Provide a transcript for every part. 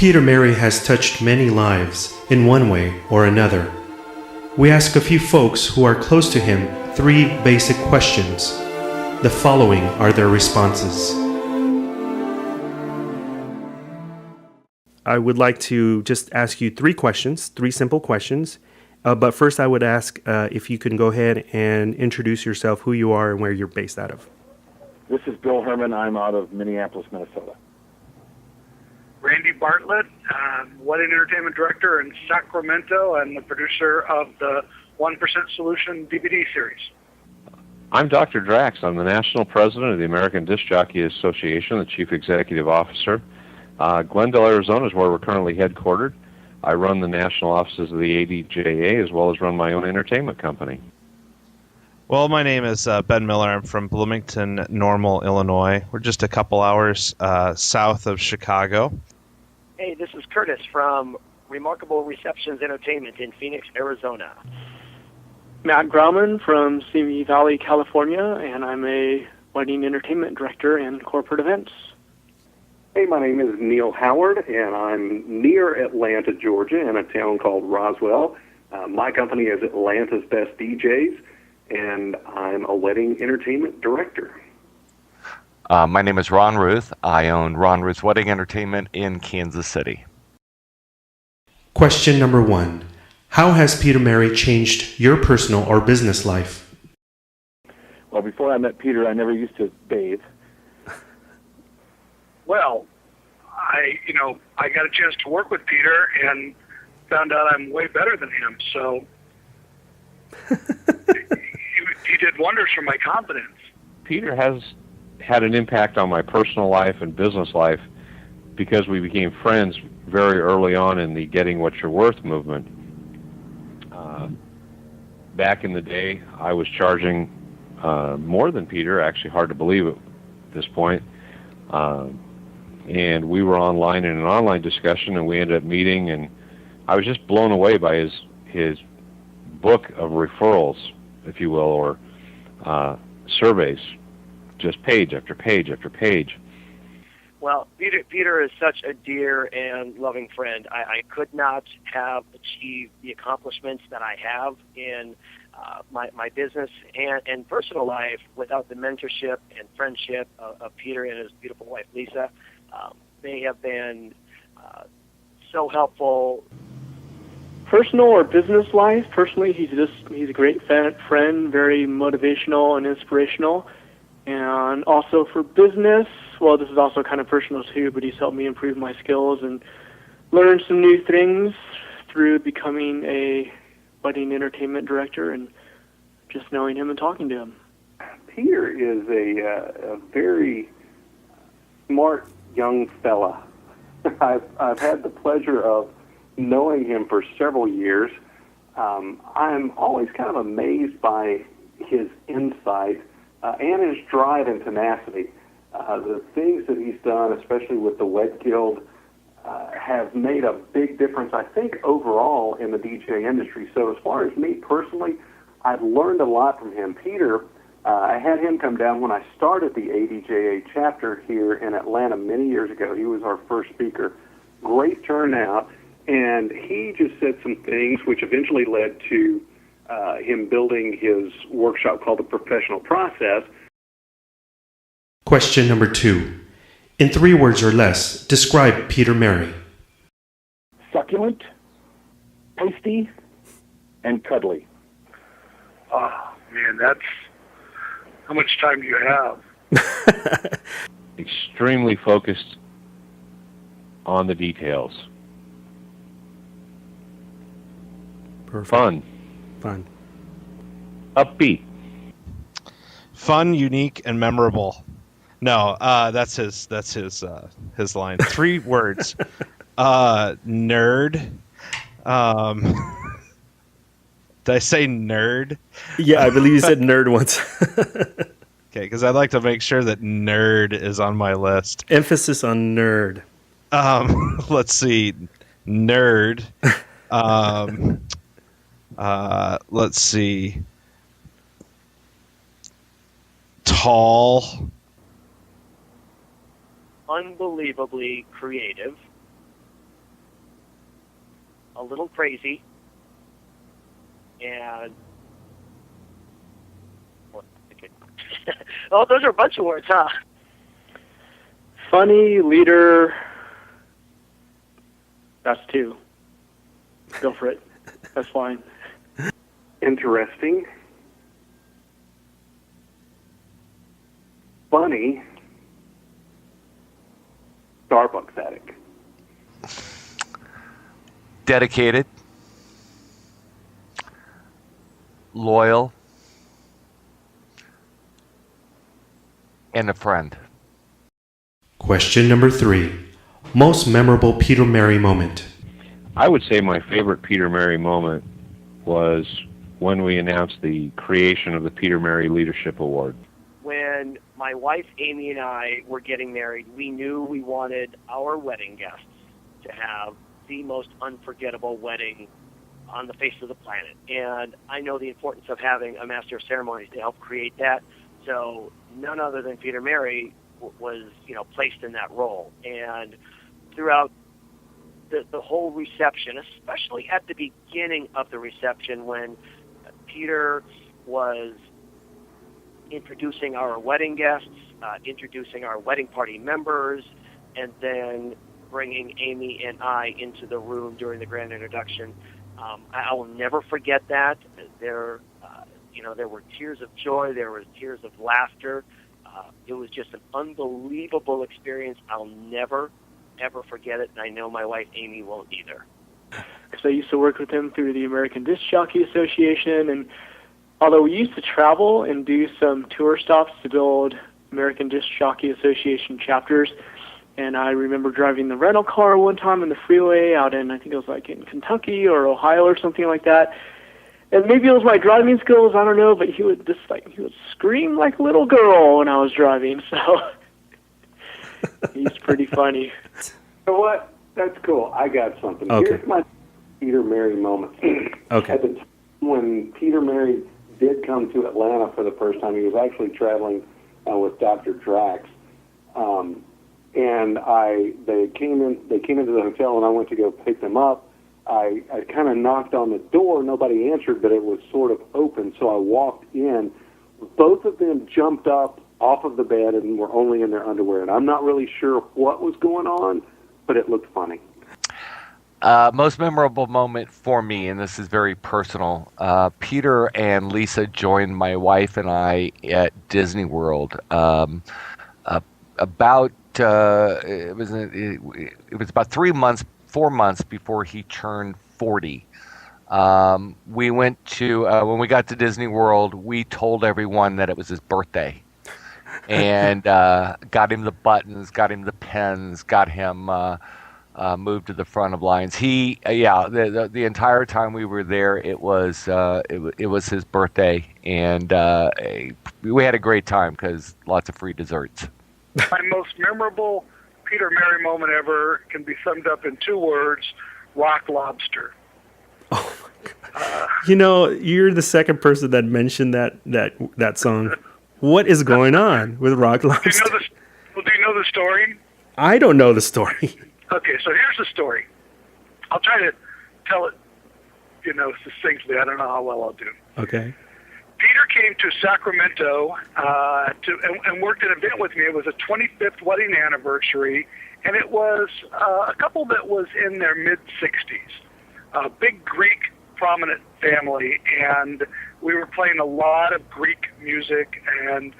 Peter Merry has touched many lives in one way or another. We ask a few folks who are close to him 3 basic questions. The following are their responses. I would like to just ask you 3 questions, 3 simple questions. But first I would ask if you can go ahead and introduce yourself, who you are, and where you're based out of. This is Bill Herman. I'm out of Minneapolis, Minnesota. Randy Bartlett, Wedding Entertainment Director in Sacramento and the producer of the 1% Solution DVD series. I'm Dr. Drax. I'm the National President of the American Disc Jockey Association, the Chief Executive Officer. Glendale, Arizona is where we're currently headquartered. I run the national offices of the ADJA as well as run my own entertainment company. Well, my name is Ben Miller. I'm from Bloomington, Normal, Illinois. We're just a couple hours south of Chicago. Hey, this is Curtis from Remarkable Receptions Entertainment in Phoenix, Arizona. Matt Grauman from Simi Valley, California, and I'm a wedding entertainment director and corporate events. Hey, my name is Neil Howard, and I'm near Atlanta, Georgia, in a town called Roswell. My company is Atlanta's Best DJs, and I'm a wedding entertainment director. My name is Ron Ruth. I own Ron Ruth Wedding Entertainment in Kansas City. Question number 1. How has Peter Merry changed your personal or business life? Well, before I met Peter, I never used to bathe. Well, I got a chance to work with Peter and found out I'm way better than him. So he did wonders for my confidence. Peter has had an impact on my personal life and business life because we became friends very early on in the Getting What You're Worth movement. Back in the day, I was charging more than Peter, actually hard to believe at this point. And we were online in an online discussion, and we ended up meeting, and I was just blown away by his book of referrals, if you will, or surveys, just page after page after page. Well, Peter is such a dear and loving friend. I could not have achieved the accomplishments that I have in my business and personal life without the mentorship and friendship of Peter and his beautiful wife, Lisa. They have been so helpful. Personal or business life, personally, he's a great friend, very motivational and inspirational. And also for business, well, this is also kind of personal too, but he's helped me improve my skills and learn some new things through becoming a wedding entertainment director and just knowing him and talking to him. Peter is a very smart young fella. I've had the pleasure of knowing him for several years. I'm always kind of amazed by his insight and his drive and tenacity. The things that he's done, especially with the Wed Guild, have made a big difference, I think, overall in the DJ industry. So as far as me personally, I've learned a lot from him. Peter, I had him come down when I started the ADJA chapter here in Atlanta many years ago. He was our first speaker. Great turnout, and he just said some things which eventually led to him building his workshop called The Professional Process. Question number 2. In 3 words or less, describe Peter Merry. Succulent, pasty, and cuddly. Oh, man, that's... How much time do you have? Extremely focused on the details. Perfect. Fun. Upbeat. Fun, unique, and memorable. No, that's his line. 3 words. Nerd. Did I say nerd? Yeah, I believe you said nerd once. Okay, because I'd like to make sure that nerd is on my list. Emphasis on nerd. Let's see. Nerd. Let's see. Tall. Unbelievably creative. a little crazy, and oh, those are a bunch of words, huh? Funny, leader. That's two. Go for it. That's fine. Interesting. Funny. Starbucks addict. Dedicated. Loyal. And a friend. Question number 3. Most memorable Peter Mary moment. I would say my favorite Peter Mary moment was when we announced the creation of the Peter Mary Leadership Award. When my wife Amy and I were getting married, we knew we wanted our wedding guests to have the most unforgettable wedding on the face of the planet. And I know the importance of having a master of ceremonies to help create that. So none other than Peter Mary was, placed in that role. And throughout the whole reception, especially at the beginning of the reception when Peter was introducing our wedding guests, introducing our wedding party members, and then bringing Amy and I into the room during the grand introduction. I will never forget that. There were tears of joy. There were tears of laughter. It was just an unbelievable experience. I'll never, ever forget it, and I know my wife Amy won't either. So I used to work with him through the American Disc Jockey Association, and although we used to travel and do some tour stops to build American Disc Jockey Association chapters, and I remember driving the rental car one time on the freeway out in, I think it was like in Kentucky or Ohio or something like that. And maybe it was my driving skills, I don't know, but he would scream like a little girl when I was driving, so he's pretty funny. You know what? That's cool. I got something. Okay. Here's my Peter Mary moment. Okay. At the time when Peter Mary did come to Atlanta for the first time, he was actually traveling with Dr. Drax. And they came into the hotel, and I went to go pick them up. I kind of knocked on the door. Nobody answered, but it was sort of open, so I walked in. Both of them jumped up off of the bed and were only in their underwear. And I'm not really sure what was going on, but it looked funny. Most memorable moment for me, and this is very personal, Peter and Lisa joined my wife and I at Disney World. It was about 4 months before he turned 40. We went to when we got to Disney World, we told everyone that it was his birthday, and got him the buttons, got him the pens, got him moved to the front of lines. The entire time we were there, it was his birthday, and we had a great time because lots of free desserts. My most memorable Peter Mary moment ever can be summed up in 2 words: rock lobster. Oh my God. You're the second person that mentioned that song. What is going on with Rock Lobster? Do you know the story? I don't know the story. Okay, so here's the story. I'll try to tell it, succinctly. I don't know how well I'll do. Okay. Peter came to Sacramento and worked an event with me. It was a 25th wedding anniversary, and it was a couple that was in their mid-60s. A big Greek prominent family, and we were playing a lot of Greek music, and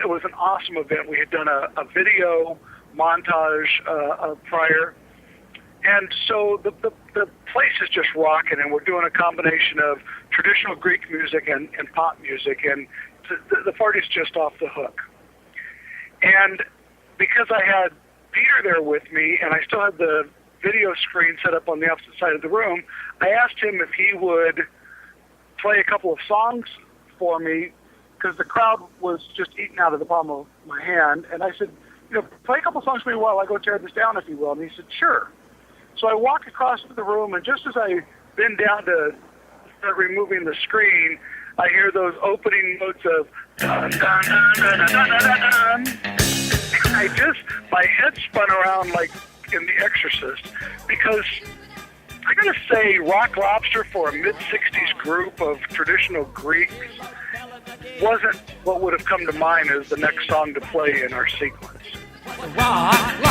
it was an awesome event. We had done a video montage prior, and so the place is just rocking, and we're doing a combination of traditional Greek music and pop music, and the party's just off the hook. And because I had Peter there with me, and I still had the video screen set up on the opposite side of the room, I asked him if he would play a couple of songs for me, because the crowd was just eating out of the palm of my hand, and I said, play a couple of songs for me while I go tear this down, if you will. And he said, sure. So I walk across the room, and just as I bend down to start removing the screen, I hear those opening notes of dun, dun, dun, dun, dun, dun, dun, dun. And my head spun around like in The Exorcist, because I gotta say, Rock Lobster for a mid-'60s group of traditional Greeks wasn't what would have come to mind as the next song to play in our sequence. Rock